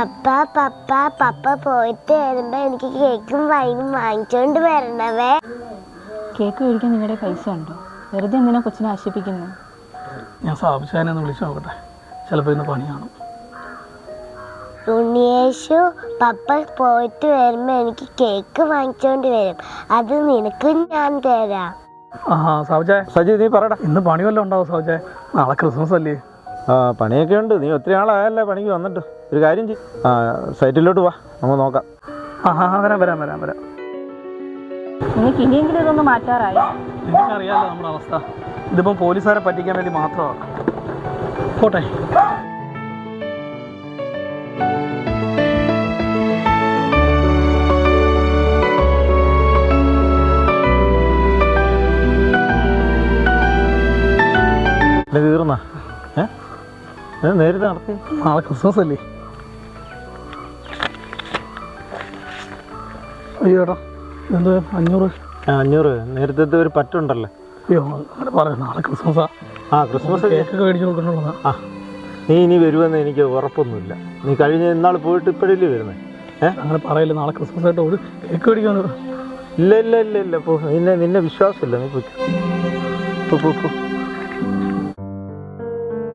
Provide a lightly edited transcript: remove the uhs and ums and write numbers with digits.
പപ്പ പോയിട്ട് വരുമ്പോ എനിക്ക് കേക്കും വൈനും വാങ്ങിച്ചോണ്ട് വരണവേ. കേക്ക് മേടിക്കാൻ നിങ്ങളുടെ പൈസ ഉണ്ടോ? വെറുതെ എന്തിനാ കൊച്ചിനെ ആശിപ്പിക്കുന്നത്? ഞാൻ സാബുശാനെ ഒന്ന് വിളിച്ചു നോക്കട്ടെ, ചിലപ്പോൾ ഇന്ന് പണി കാണും. ഉണ്ണിയേശു, പപ്പ പോയിട്ട് വരുമ്പോ എനിക്ക് കേക്ക് വാങ്ങിച്ചോണ്ട് വരും. അത് നിനക്ക് ഞാൻ തരാം. സാബുജായ, സജി നീ പറയടാ, ഇന്ന് പണി വല്ലതും ഉണ്ടാവും സാബുജായ? നാളെ ക്രിസ്മസ് അല്ലേ? പണിയൊക്കെ ഉണ്ട്. നീ ഒത്തിരി നാളായല്ലേ പണിക്ക് വന്നിട്ട്. ഒരു കാര്യം ചെയ്യും, സൈറ്റിലോട്ട് വാ, നമുക്ക് നോക്കാം. വരാം. നിങ്ങൾക്ക് ഇനിയെങ്കിലും ഇതൊന്ന് മാറ്റാറായി. നിനക്കറിയാലോ നമ്മുടെ അവസ്ഥ. ഇതിപ്പം പോലീസുകാരെ പറ്റിക്കാൻ വേണ്ടി മാത്രമാണ്. പോട്ടെ. തീർന്നാ നേരത്തെ നടത്തി? നാളെ ക്രിസ്മസ് അല്ലേ? അയ്യോടാ, എന്ത് 500 നേരത്തെ ഒരു പറ്റുണ്ടല്ലോ. അയ്യോ, അങ്ങനെ പറയാം. നാളെ ക്രിസ്മസാ. ക്രിസ്മസ് കേക്കൊക്കെ മേടിച്ചു കൊടുക്കണുള്ളതാ. നീ ഇനി വരുമെന്ന് എനിക്ക് ഉറപ്പൊന്നുമില്ല. നീ കഴിഞ്ഞ ഇന്നാൾ പോയിട്ട് ഇപ്പോഴല്ലേ വരുന്നത്? അങ്ങനെ പറയില്ല. നാളെ ക്രിസ്മസ് ആയിട്ട് ഒരു കേക്ക് മേടിക്കാൻ. ഇല്ല, നിന്നെ വിശ്വാസമില്ല. നീ പോ.